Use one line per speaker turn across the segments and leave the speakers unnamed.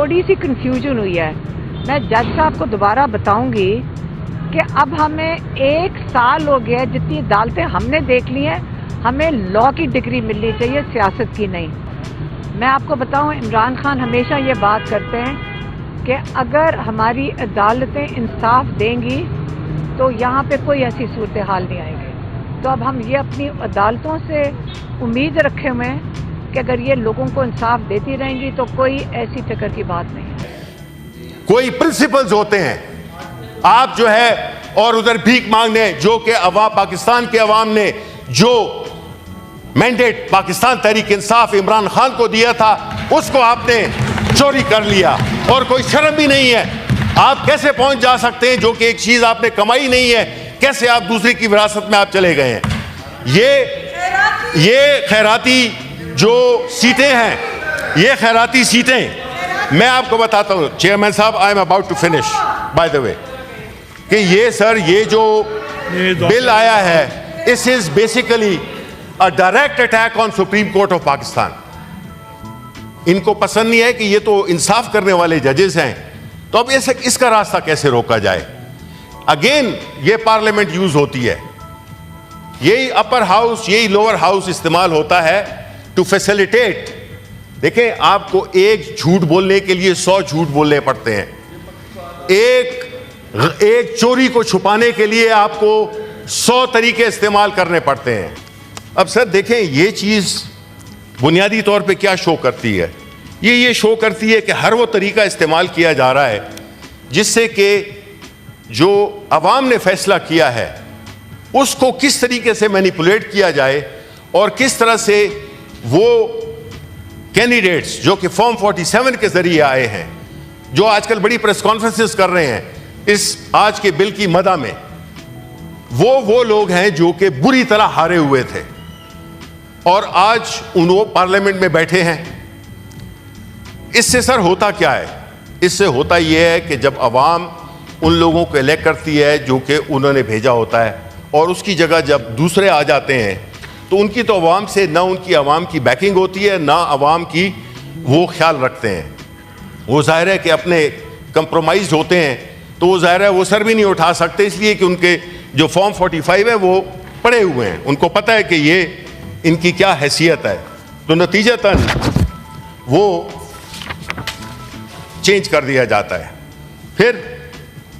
تھوڑی سی کنفیوژن ہوئی ہے. میں جج صاحب کو دوبارہ بتاؤں گی کہ اب ہمیں 1 سال ہو گیا ہے، جتنی عدالتیں ہم نے دیکھ لی ہیں، ہمیں لاء کی ڈگری ملنی چاہیے، سیاست کی نہیں. میں آپ کو بتاؤں، عمران خان ہمیشہ یہ بات کرتے ہیں کہ اگر ہماری عدالتیں انصاف دیں گی تو یہاں پہ کوئی ایسی صورتحال نہیں آئے گی. تو اب ہم یہ اپنی عدالتوں سے امید رکھے ہوئے ہیں کہ اگر یہ لوگوں کو انصاف دیتی رہیں گی تو کوئی ایسی فکر کی بات نہیں ہے.
کوئی پرنسپلز ہوتے ہیں، آپ جو ہے اور ادھر بھیک مانگنے، جو کہ پاکستان کے عوام نے جو مینڈیٹ پاکستان تحریک انصاف عمران خان کو دیا تھا اس کو آپ نے چوری کر لیا، اور کوئی شرم بھی نہیں ہے. آپ کیسے پہنچ جا سکتے ہیں جو کہ ایک چیز آپ نے کمائی نہیں ہے، کیسے آپ دوسرے کی وراثت میں آپ چلے گئے ہیں؟ یہ خیراتی جو سیٹیں ہیں، یہ خیراتی سیٹیں، میں آپ کو بتاتا ہوں چیئرمین صاحب، I am about to finish by the way, کہ یہ سر یہ جو بل آیا ہے، اس is basically a direct attack on Supreme Court of Pakistan. ان کو پسند نہیں ہے کہ یہ تو انصاف کرنے والے ججز ہیں، تو اب اس کا راستہ کیسے روکا جائے؟ اگین یہ پارلیمنٹ یوز ہوتی ہے، یہی اپر ہاؤس یہی لوور ہاؤس استعمال ہوتا ہے ٹو فیسیلیٹیٹ. دیکھیں، آپ کو ایک جھوٹ بولنے کے لیے 100 جھوٹ بولنے پڑتے ہیں، ایک چوری کو چھپانے کے لیے آپ کو 100 طریقے استعمال کرنے پڑتے ہیں. اب سر دیکھیں، یہ چیز بنیادی طور پہ کیا شو کرتی ہے؟ یہ شو کرتی ہے کہ ہر وہ طریقہ استعمال کیا جا رہا ہے جس سے کہ جو عوام نے فیصلہ کیا ہے اس کو کس طریقے سے مینیپولیٹ کیا جائے، اور کس طرح سے وہ کینڈیڈیٹس جو کہ فارم 47 کے ذریعے آئے ہیں، جو آج کل بڑی پریس کانفرنسز کر رہے ہیں اس آج کے بل کی مدح میں، وہ لوگ ہیں جو کہ بری طرح ہارے ہوئے تھے اور آج انہوں پارلیمنٹ میں بیٹھے ہیں. اس سے سر ہوتا کیا ہے؟ اس سے ہوتا یہ ہے کہ جب عوام ان لوگوں کو الیکٹ کرتی ہے جو کہ انہوں نے بھیجا ہوتا ہے، اور اس کی جگہ جب دوسرے آ جاتے ہیں تو ان کی تو عوام سے نہ ان کی عوام کی بیکنگ ہوتی ہے، نہ عوام کی وہ خیال رکھتے ہیں. وہ ظاہر ہے کہ اپنے کمپرومائز ہوتے ہیں، تو وہ ظاہر ہے وہ سر بھی نہیں اٹھا سکتے، اس لیے کہ ان کے جو فارم 45 ہے وہ پڑے ہوئے ہیں، ان کو پتہ ہے کہ یہ ان کی کیا حیثیت ہے، تو نتیجتاً وہ چینج کر دیا جاتا ہے. پھر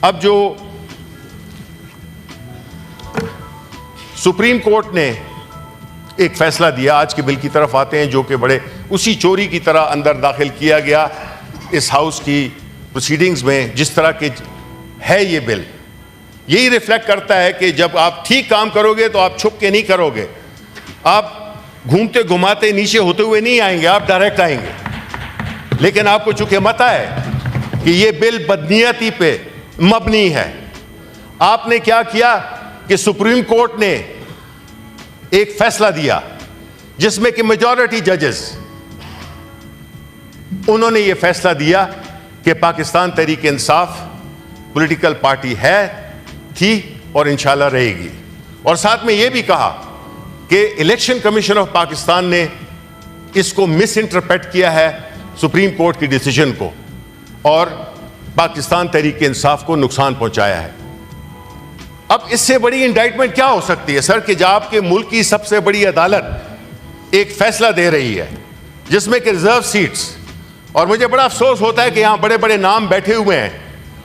اب جو سپریم کورٹ نے ایک فیصلہ دیا، آج کے بل کی طرف آتے ہیں جو کہ بڑے اسی چوری کی طرح اندر داخل کیا گیا اس ہاؤس کی پروسیڈنگز میں جس طرح کے ہے یہ بل. یہی ریفلیکٹ کرتا ہے کہ جب آپ ٹھیک کام کرو گے تو آپ چھپ کے نہیں کرو گے، آپ گھومتے گھماتے نیچے ہوتے ہوئے نہیں آئیں گے، آپ ڈائریکٹ آئیں گے. لیکن آپ کو چونکہ متہ ہے کہ یہ بل بدنیتی پہ مبنی ہے، آپ نے کیا کیا کہ سپریم کورٹ نے ایک فیصلہ دیا جس میں کہ میجورٹی ججز انہوں نے یہ فیصلہ دیا کہ پاکستان تحریک انصاف پولیٹیکل پارٹی ہے، تھی اور انشاءاللہ رہے گی. اور ساتھ میں یہ بھی کہا کہ الیکشن کمیشن آف پاکستان نے اس کو مس انٹرپریٹ کیا ہے سپریم کورٹ کی ڈیسیجن کو، اور پاکستان تحریک انصاف کو نقصان پہنچایا ہے. اب اس سے بڑی انڈائٹمنٹ کیا ہو سکتی ہے سر، کہ جب آپ کے ملک کی سب سے بڑی عدالت ایک فیصلہ دے رہی ہے جس میں کہ ریزرو سیٹس، اور مجھے بڑا افسوس ہوتا ہے کہ یہاں بڑے بڑے نام بیٹھے ہوئے ہیں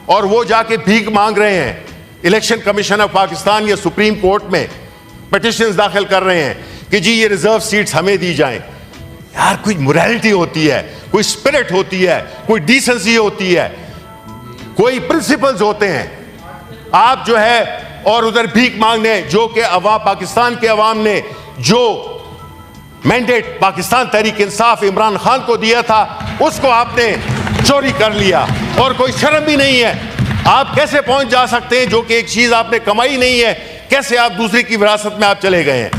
اور وہ جا کے بھیک مانگ رہے ہیں الیکشن کمیشن آف پاکستان یا سپریم کورٹ میں پٹیشنز داخل کر رہے ہیں کہ جی یہ ریزرو سیٹس ہمیں دی جائیں. یار کوئی موریلٹی ہوتی ہے، کوئی اسپرٹ ہوتی ہے، کوئی ڈیسنسی ہوتی ہے، کوئی پرنسپلز ہوتے ہیں. آپ جو ہے اور ادھر بھیک مانگنے، جو کہ پاکستان کے عوام نے جو مینڈیٹ پاکستان تحریک انصاف عمران خان کو دیا تھا اس کو آپ نے چوری کر لیا، اور کوئی شرم بھی نہیں ہے. آپ کیسے پہنچ جا سکتے ہیں جو کہ ایک چیز آپ نے کمائی نہیں ہے، کیسے آپ دوسرے کی وراثت میں آپ چلے گئے ہیں؟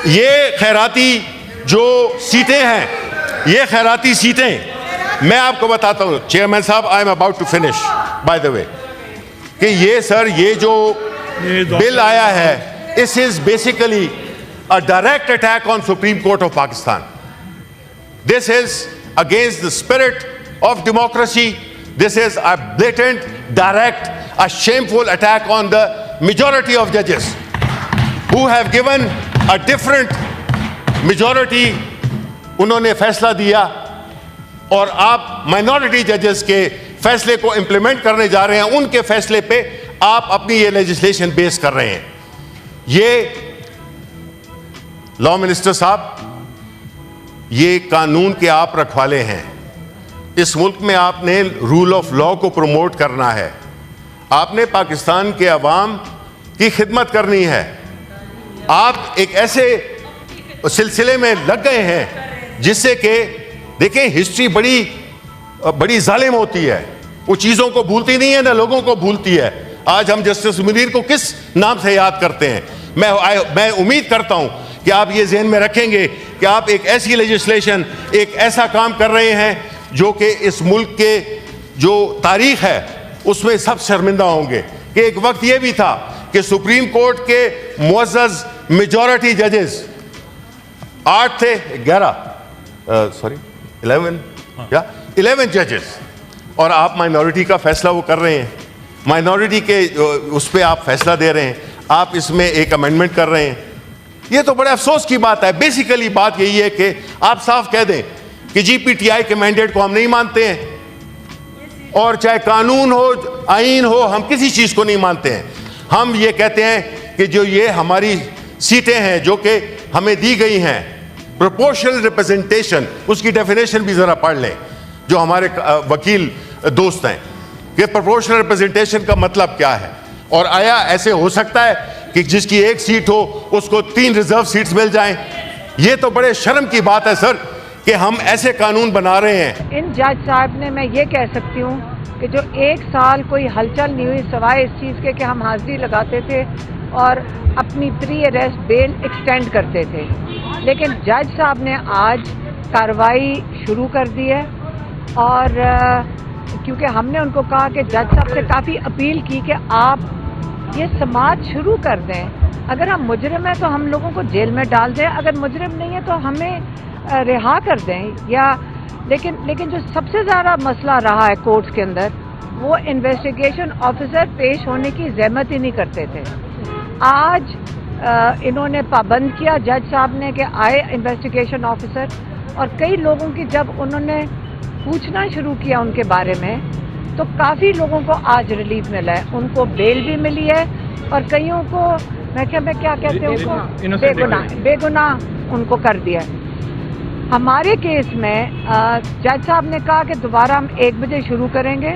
یہ خیراتی جو سیٹیں ہیں، یہ خیراتی سیٹیں، میں آپ کو بتاتا ہوں چیئرمین صاحب، I am about to finish by the way, کہ یہ سر یہ جو بل آیا ہے اس is basically a direct attack on Supreme Court of Pakistan. This is against the spirit of democracy. This is a blatant, direct, a shameful attack on the majority of judges who have given a different majority. انہوں نے فیصلہ دیا اور آپ minority ججز کے فیصلے کو امپلیمنٹ کرنے جا رہے ہیں. ان کے فیصلے پہ آپ اپنی یہ لیجسلیشن بیس کر رہے ہیں. یہ لا منسٹر صاحب، یہ قانون کے آپ رکھوالے ہیں. اس ملک میں آپ نے رول آف لا کو پروموٹ کرنا ہے. آپ نے پاکستان کے عوام کی خدمت کرنی ہے. آپ ایک ایسے سلسلے میں لگ گئے ہیں جس سے کہ دیکھیں ہسٹری بڑی ظالم ہوتی ہے. وہ چیزوں کو بھولتی نہیں ہے، نہ لوگوں کو بھولتی ہے. آج ہم جسٹس منیر کو کس نام سے یاد کرتے ہیں؟ میں امید کرتا ہوں کہ آپ یہ ذہن میں رکھیں گے کہ آپ ایک ایسی لیجسلیشن، ایک ایسا کام کر رہے ہیں جو کہ اس ملک کے جو تاریخ ہے اس میں سب شرمندہ ہوں گے. کہ ایک وقت یہ بھی تھا کہ سپریم کورٹ کے معزز میجورٹی ججز 8 تھے، 11 ججز، اور آپ مائنورٹی کا فیصلہ وہ کر رہے ہیں. مائنورٹی کے اس پہ آپ فیصلہ دے رہے ہیں. آپ اس میں ایک امینڈمنٹ کر رہے ہیں. یہ تو بڑے افسوس کی بات ہے. بیسیکلی بات یہی ہے کہ آپ صاف کہہ دیں کہ جی پی ٹی آئی کے مینڈیٹ کو ہم نہیں مانتے ہیں، اور چاہے قانون ہو، آئین ہو، ہم کسی چیز کو نہیں مانتے ہیں. ہم یہ کہتے ہیں کہ جو یہ ہماری سیٹیں ہیں جو کہ ہمیں دی گئی ہیں، پروپورشنل ریپرزنٹیشن، اس کی ڈیفینیشن بھی ذرا پڑھ لیں جو ہمارے وکیل دوست ہیں کہ پروپورشنل ریپرزنٹیشن کا مطلب کیا ہے. اور آیا ایسے ہو سکتا ہے کہ جس کی ایک سیٹ ہو اس کو 3 ریزرو سیٹس مل جائیں؟ یہ تو بڑے شرم کی بات ہے سر کہ ہم ایسے قانون بنا رہے ہیں.
ان جج صاحب نے، میں یہ کہہ سکتی ہوں کہ جو 1 سال کوئی ہلچل نہیں ہوئی سوائے اس چیز کے کہ ہم حاضری لگاتے تھے اور اپنی پری اریسٹ بیل ایکسٹینڈ کرتے تھے، لیکن جج صاحب نے آج کارروائی شروع کر دی ہے. اور کیونکہ ہم نے ان کو کہا کہ جج صاحب سے کافی اپیل کی کہ آپ یہ سماعت شروع کر دیں. اگر ہم مجرم ہیں تو ہم لوگوں کو جیل میں ڈال دیں، اگر مجرم نہیں ہے تو ہمیں رہا کر دیں. یا لیکن جو سب سے زیادہ مسئلہ رہا ہے کورٹس کے اندر، وہ انویسٹیگیشن آفیسر پیش ہونے کی زحمت ہی نہیں کرتے تھے. آج انہوں نے پابند کیا جج صاحب نے کہ آئے انویسٹیگیشن آفیسر، اور کئی لوگوں کی جب انہوں نے پوچھنا شروع کیا ان کے بارے میں تو کافی لوگوں کو آج ریلیف ملا ہے. ان کو بیل بھی ملی ہے اور کئیوں کو میں کیا کہتے ہیں ان کو بے گناہ ان کو کر دیا ہے. ہمارے کیس میں جج صاحب نے کہا کہ دوبارہ ہم 1 بجے شروع کریں گے.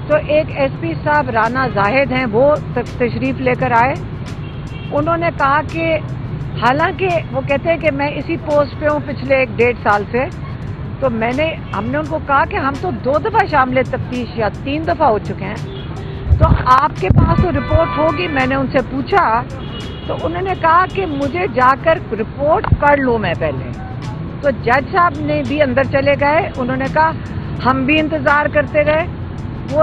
تو ایک ایس پی صاحب رانا زاہد ہیں، وہ تشریف لے کر آئے. انہوں نے کہا کہ حالانکہ وہ کہتے ہیں کہ میں اسی پوسٹ پہ ہوں پچھلے 1-1.5 سال سے، تو ہم نے ان کو کہا کہ ہم تو 2 دفعہ شامل تفتیش یا 3 دفعہ ہو چکے ہیں، تو آپ کے پاس تو رپورٹ ہوگی. میں نے ان سے پوچھا تو انہوں نے کہا کہ مجھے جا کر رپورٹ پڑھ لوں میں پہلے. تو جج صاحب نے بھی اندر چلے گئے. انہوں نے کہا ہم بھی انتظار کرتے رہے. وہ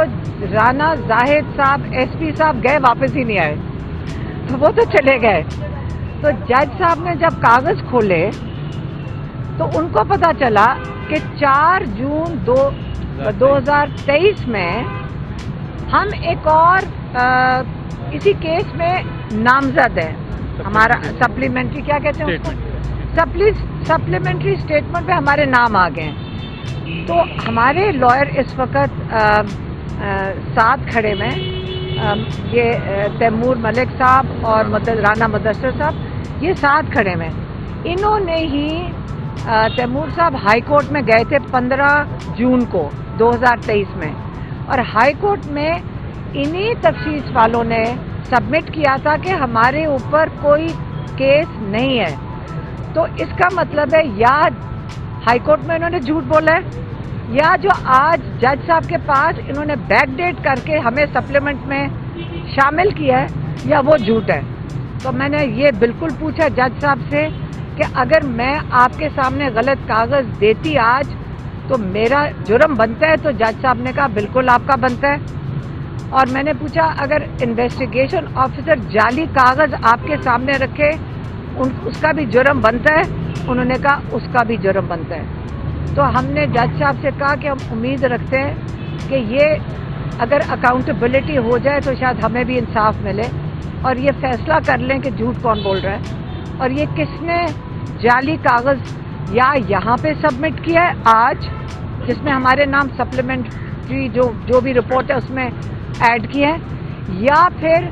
رانا زاہد صاحب ایس پی صاحب گئے، واپس ہی نہیں آئے، تو وہ تو چلے گئے. تو جج صاحب نے جب کاغذ کھولے تو ان کو پتہ چلا کہ 4 جون 2023 میں ہم ایک اور اسی کیس میں نامزد ہیں. ہمارا سپلیمنٹری کیا کہتے ہیں اس کو، سپلیمنٹری اسٹیٹمنٹ پہ ہمارے نام آ گئے ہیں. تو ہمارے لائر اس وقت ساتھ کھڑے میں یہ تیمور ملک صاحب اور رانا مدثر صاحب، یہ ساتھ کھڑے میں. انہوں نے ہی تیمور صاحب ہائی کورٹ میں گئے تھے 15 جون کو 2023 میں، اور ہائی کورٹ میں انہی تفتیش والوں نے سبمٹ کیا تھا کہ ہمارے اوپر کوئی کیس نہیں ہے. تو اس کا مطلب ہے یا ہائی کورٹ میں انہوں نے جھوٹ بولا ہے، یا جو آج جج صاحب کے پاس انہوں نے بیک ڈیٹ کر کے ہمیں سپلیمنٹ میں شامل کیا ہے، یا وہ جھوٹ ہے. تو میں نے یہ بالکل پوچھا جج صاحب سے کہ اگر میں آپ کے سامنے غلط کاغذ دیتی آج تو میرا جرم بنتا ہے؟ تو جج صاحب نے کہا بالکل آپ کا بنتا ہے. اور میں نے پوچھا اگر انویسٹیگیشن آفیسر جعلی کاغذ آپ کے سامنے رکھے اس کا بھی جرم بنتا ہے؟ انہوں نے کہا اس کا بھی جرم بنتا ہے. تو ہم نے جج صاحب سے کہا کہ ہم امید رکھتے ہیں کہ یہ اگر اکاؤنٹیبلٹی ہو جائے تو شاید ہمیں بھی انصاف ملے اور یہ فیصلہ کر لیں کہ جھوٹ کون بول رہا ہے اور یہ کس نے جعلی کاغذ یا یہاں پہ سبمٹ کیا ہے آج جس میں ہمارے نام سپلیمنٹری جو بھی رپورٹ ہے اس میں ایڈ کیا ہے یا پھر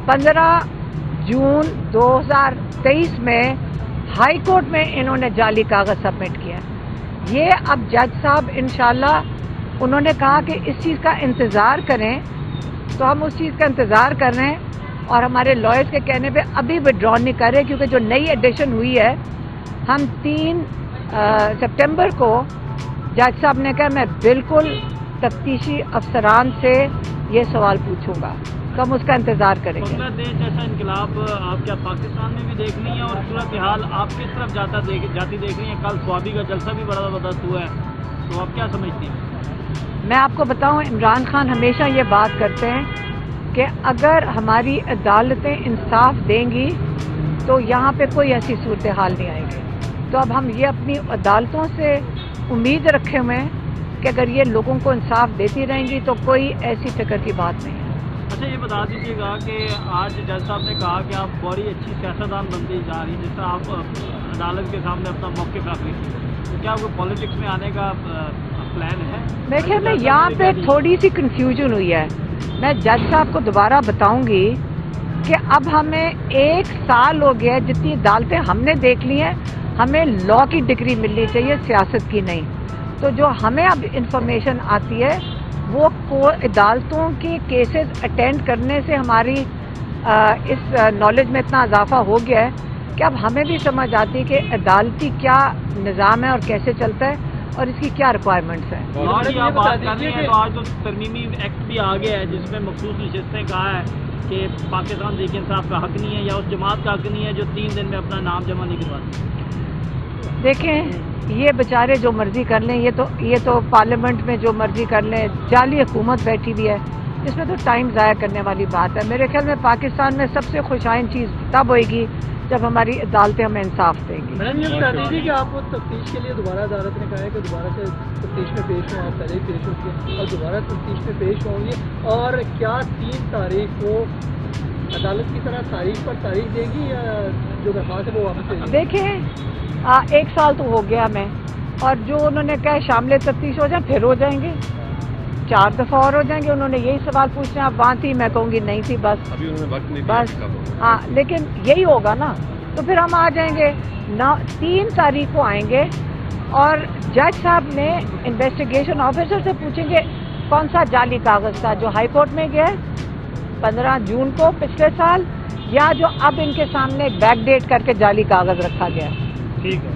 15 جون 2023 میں ہائی کورٹ میں انہوں نے جعلی کاغذ سبمٹ کیا ہے. یہ اب جج صاحب انشاءاللہ انہوں نے کہا کہ اس چیز کا انتظار کریں تو ہم اس چیز کا انتظار کر رہے ہیں اور ہمارے لائرز کے کہنے پہ ابھی وڈرا نہیں کر رہے کیونکہ جو نئی ایڈیشن ہوئی ہے ہم 3 سپٹمبر کو جج صاحب نے کہا میں بالکل تفتیشی افسران سے یہ سوال پوچھوں گا تو ہم اس کا انتظار کریں گے.
بنگلہ دیش جیسا انقلاب آپ کیا پاکستان میں بھی دیکھ رہی ہیں اور صورتحال آپ کس طرف جاتی دیکھ رہی ہیں؟ کل سوابی کا جلسہ بھی بڑا زبردست ہوا ہے تو آپ کیا سمجھتی ہیں؟
میں آپ کو بتاؤں عمران خان ہمیشہ یہ بات کرتے ہیں کہ اگر ہماری عدالتیں انصاف دیں گی تو یہاں پہ کوئی ایسی صورتحال نہیں آئے گی. تو اب ہم یہ اپنی عدالتوں سے امید رکھے ہوئے ہیں کہ اگر یہ لوگوں کو انصاف دیتی رہیں گی تو کوئی ایسی فکر کی بات نہیں ہے.
اچھا یہ بتا دیجیے گا کہ آج جج صاحب نے کہا کہ آپ بڑی اچھی سیاستدان بنتی جا رہی ہیں جس طرح آپ عدالت کے سامنے اپنا موقف رکھ رہی تھی تو کیا کوئی پالیٹکس میں آنے کا پلان ہے؟
میں خیال میں یہاں پہ تھوڑی سی کنفیوژن ہوئی ہے. میں جج صاحب کو دوبارہ بتاؤں گی کہ اب ہمیں 1 سال ہو گیا ہے جتنی عدالتیں ہم نے دیکھ لی ہیں ہمیں لاء کی ڈگری ملنی چاہیے سیاست کی نہیں. تو جو ہمیں اب انفارمیشن آتی ہے وہ عدالتوں کے کیسز اٹینڈ کرنے سے ہماری اس نالج میں اتنا اضافہ ہو گیا ہے کہ اب ہمیں بھی سمجھ آتی ہے کہ عدالتی کیا نظام ہے اور کیسے چلتا ہے اور اس کی کیا ریکوائرمنٹس ہیں.
آپ بات کر رہی ہیں تو آج تو ترمیمی ایکٹ بھی آ گیا ہے جس میں مخصوص نشستیں کہا ہے کہ پاکستان تحریک انصاف کا حق نہیں ہے یا اس جماعت کا حق نہیں ہے جو 3 دن میں اپنا نام جمع نہیں کرواتی.
دیکھیں یہ بیچارے جو مرضی کر لیں یہ تو پارلیمنٹ میں جو مرضی کر لیں جعلی حکومت بیٹھی ہوئی ہے اس میں تو ٹائم ضائع کرنے والی بات ہے. میرے خیال میں پاکستان میں سب سے خوشائن چیز تب ہوئے گی جب ہماری عدالتیں ہمیں انصاف دیں گی.
میڈم یہ بتا دیجیے کہ آپ کو تفتیش کے لیے دوبارہ عدالت نے کہا ہے کہ دوبارہ سے تفتیش میں پیش ہوں. آپ پہلے ہی پیش ہوتی ہیں اور دوبارہ تفتیش میں پیش ہوں گے اور کیا 3 تاریخ کو عدالت کی طرح تاریخ پر تاریخ دے گی یا جو درخواست ہے وہ واپس لے گی؟
دیکھیں 1 سال تو ہو گیا ہمیں اور جو انہوں نے کہا شامل تفتیش ہو جائیں پھر ہو جائیں گے 4 دفعہ اور ہو جائیں گے. انہوں نے یہی سوال پوچھنا آپ وہاں تھی میں کہوں گی نہیں تھی بس
ابھی انہوں نے وقت نہیں
بس ہاں لیکن یہی ہوگا نا تو پھر ہم آ جائیں گے 3 تاریخ کو آئیں گے اور جج صاحب نے انویسٹیگیشن آفیسر سے پوچھیں گے کون سا جعلی کاغذ تھا جو ہائی کورٹ میں گیا 15 جون کو پچھلے سال یا جو اب ان کے سامنے بیک ڈیٹ کر کے جعلی کاغذ رکھا گیا.
ٹھیک ہے.